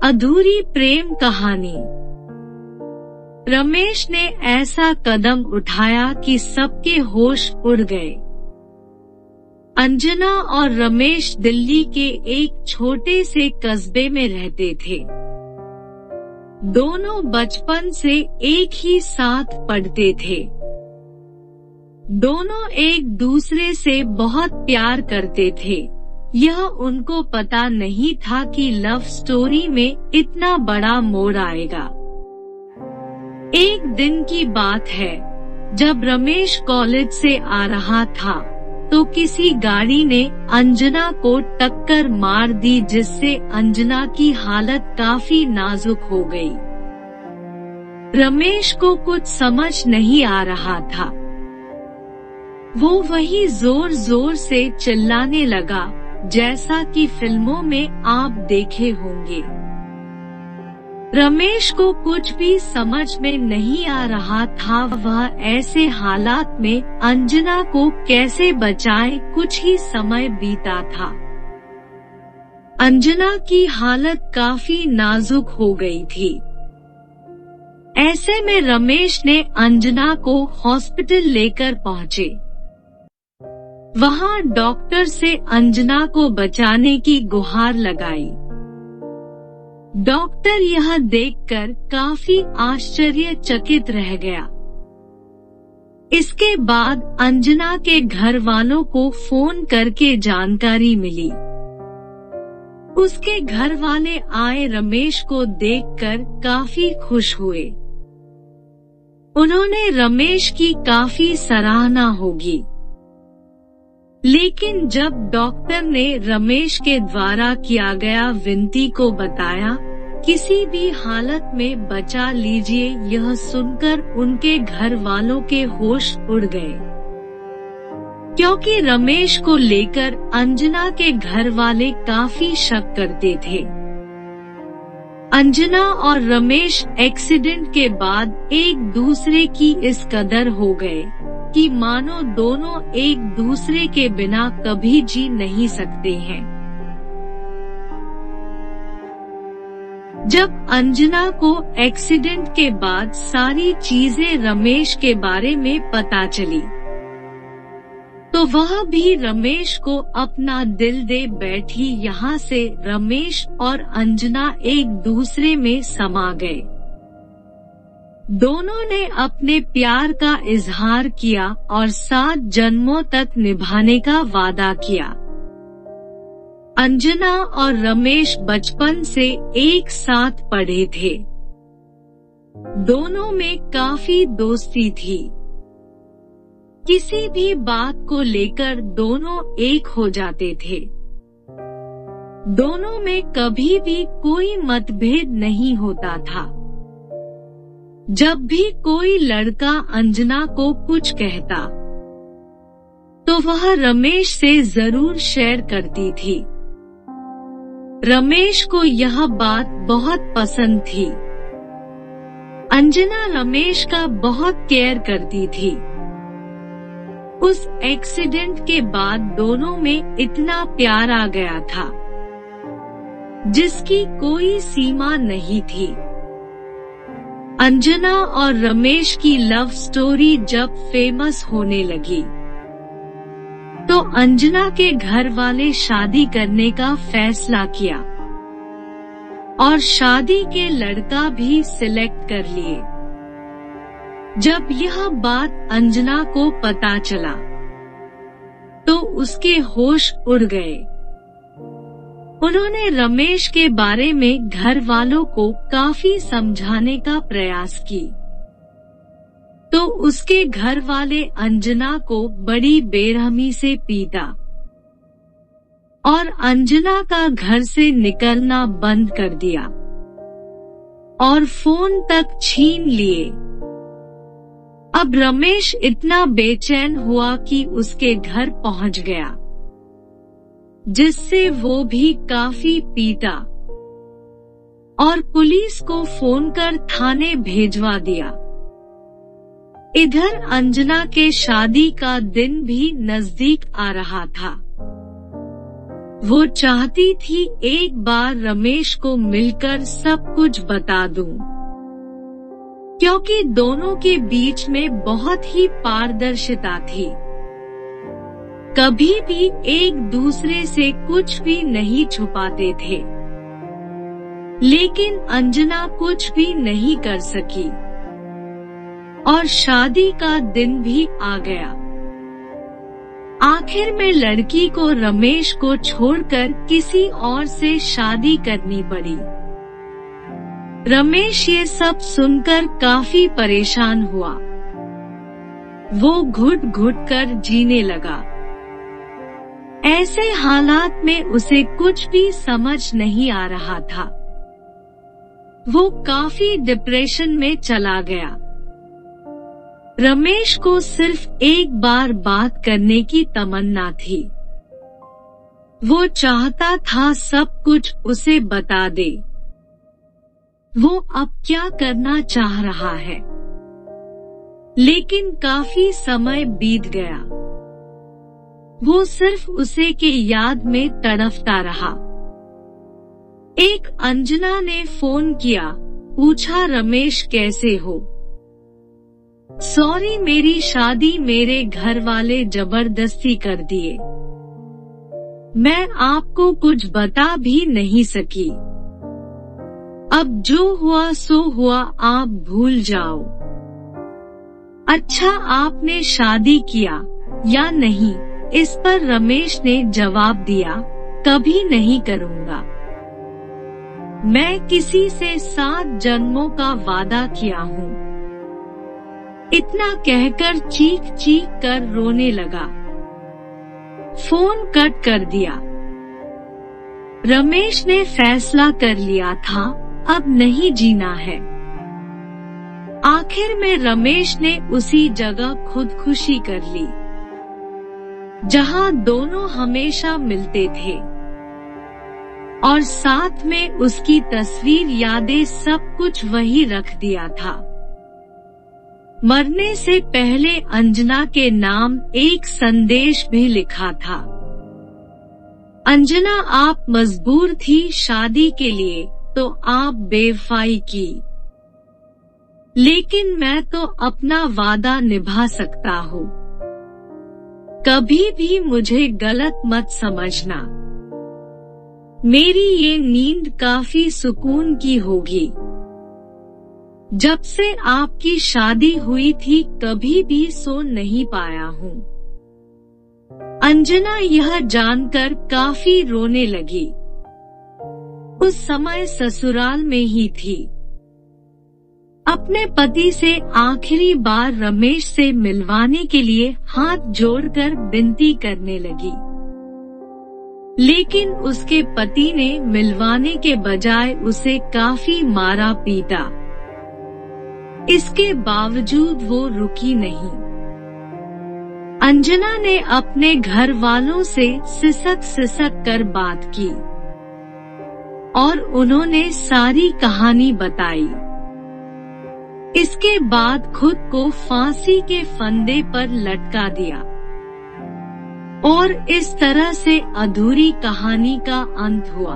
अधूरी प्रेम कहानी। रमेश ने ऐसा कदम उठाया कि सबके होश उड़ गए। अंजना और रमेश दिल्ली के एक छोटे से कस्बे में रहते थे। दोनों बचपन से एक ही साथ पढ़ते थे। दोनों एक दूसरे से बहुत प्यार करते थे। यह उनको पता नहीं था कि लव स्टोरी में इतना बड़ा मोड़ आएगा। एक दिन की बात है, जब रमेश कॉलेज से आ रहा था तो किसी गाड़ी ने अंजना को टक्कर मार दी, जिससे अंजना की हालत काफी नाजुक हो गई। रमेश को कुछ समझ नहीं आ रहा था। वो वही जोर जोर से चिल्लाने लगा जैसा कि फिल्मों में आप देखे होंगे। रमेश को कुछ भी समझ में नहीं आ रहा था। वह ऐसे हालात में अंजना को कैसे बचाए, कुछ ही समय बीता था। अंजना की हालत काफी नाजुक हो गई थी। ऐसे में रमेश ने अंजना को हॉस्पिटल लेकर पहुंचे। वहां डॉक्टर से अंजना को बचाने की गुहार लगाई। डॉक्टर यह देखकर काफी आश्चर्यचकित रह गया। इसके बाद अंजना के घर वालों को फोन करके जानकारी मिली। उसके घर वाले आए, रमेश को देखकर काफी खुश हुए। उन्होंने रमेश की काफी सराहना होगी। लेकिन जब डॉक्टर ने रमेश के द्वारा किया गया विनती को बताया, किसी भी हालत में बचा लीजिए, यह सुनकर उनके घर वालों के होश उड़ गए। क्योंकि रमेश को लेकर अंजना के घर वाले काफी शक करते थे। अंजना और रमेश एक्सीडेंट के बाद एक दूसरे की इस कदर हो गए कि मानो दोनों एक दूसरे के बिना कभी जी नहीं सकते हैं। जब अंजना को एक्सीडेंट के बाद सारी चीजें रमेश के बारे में पता चली, तो वह भी रमेश को अपना दिल दे बैठी। यहाँ से रमेश और अंजना एक दूसरे में समा गए। दोनों ने अपने प्यार का इजहार किया और 7 जन्मों तक निभाने का वादा किया। अंजना और रमेश बचपन से एक साथ पढ़े थे। दोनों में काफी दोस्ती थी। किसी भी बात को लेकर दोनों एक हो जाते थे। दोनों में कभी भी कोई मतभेद नहीं होता था। जब भी कोई लड़का अंजना को कुछ कहता, तो वह रमेश से जरूर शेयर करती थी। रमेश को यह बात बहुत पसंद थी। अंजना रमेश का बहुत केयर करती थी। उस एक्सीडेंट के बाद दोनों में इतना प्यार आ गया था, जिसकी कोई सीमा नहीं थी। अंजना और रमेश की लव स्टोरी जब फेमस होने लगी, तो अंजना के घर वाले शादी करने का फैसला किया और शादी के लड़का भी सिलेक्ट कर लिए। जब यह बात अंजना को पता चला, तो उसके होश उड़ गए। उन्होंने रमेश के बारे में घर वालों को काफी समझाने का प्रयास की, तो उसके घर वाले अंजना को बड़ी बेरहमी से पीटा और अंजना का घर से निकलना बंद कर दिया और फोन तक छीन लिए। अब रमेश इतना बेचैन हुआ कि उसके घर पहुंच गया, जिससे वो भी काफी पीटा और पुलिस को फोन कर थाने भेजवा दिया। इधर अंजना के शादी का दिन भी नजदीक आ रहा था। वो चाहती थी एक बार रमेश को मिलकर सब कुछ बता दूं, क्योंकि दोनों के बीच में बहुत ही पारदर्शिता थी। कभी भी एक दूसरे से कुछ भी नहीं छुपाते थे। लेकिन अंजना कुछ भी नहीं कर सकी और शादी का दिन भी आ गया। आखिर में लड़की को रमेश को छोड़कर किसी और से शादी करनी पड़ी। रमेश ये सब सुनकर काफी परेशान हुआ। वो घुट घुट कर जीने लगा। ऐसे हालात में उसे कुछ भी समझ नहीं आ रहा था। वो काफी डिप्रेशन में चला गया। रमेश को सिर्फ एक बार बात करने की तमन्ना थी। वो चाहता था सब कुछ उसे बता दे। वो अब क्या करना चाह रहा है, लेकिन काफी समय बीत गया। वो सिर्फ उसे के याद में तड़पता रहा। एक अंजना ने फोन किया, पूछा रमेश कैसे हो। सॉरी, मेरी शादी मेरे घर वाले जबरदस्ती कर दिए। मैं आपको कुछ बता भी नहीं सकी। अब जो हुआ सो हुआ, आप भूल जाओ। अच्छा, आपने शादी किया या नहीं? इस पर रमेश ने जवाब दिया, कभी नहीं करूँगा। मैं किसी से 7 जन्मों का वादा किया हूँ। इतना कहकर चीख चीख कर रोने लगा। फोन कट कर दिया। रमेश ने फैसला कर लिया था, अब नहीं जीना है। आखिर में रमेश ने उसी जगह खुदकुशी कर ली जहां दोनों हमेशा मिलते थे, और साथ में उसकी तस्वीर, यादें, सब कुछ वही रख दिया था। मरने से पहले अंजना के नाम एक संदेश भी लिखा था। अंजना, आप मजबूर थी शादी के लिए, तो आप बेवफाई की, लेकिन मैं तो अपना वादा निभा सकता हूँ। कभी भी मुझे गलत मत समझना। मेरी ये नींद काफी सुकून की होगी। जब से आपकी शादी हुई थी कभी भी सो नहीं पाया हूँ। अंजना यह जानकर काफी रोने लगी। उस समय ससुराल में ही थी। अपने पति से आखिरी बार रमेश से मिलवाने के लिए हाथ जोड़कर विनती करने लगी, लेकिन उसके पति ने मिलवाने के बजाय उसे काफी मारा पीटा। इसके बावजूद वो रुकी नहीं। अंजना ने अपने घर वालों से सिसक कर बात की और उन्होंने सारी कहानी बताई। इसके बाद खुद को फांसी के फंदे पर लटका दिया और इस तरह से अधूरी कहानी का अंत हुआ।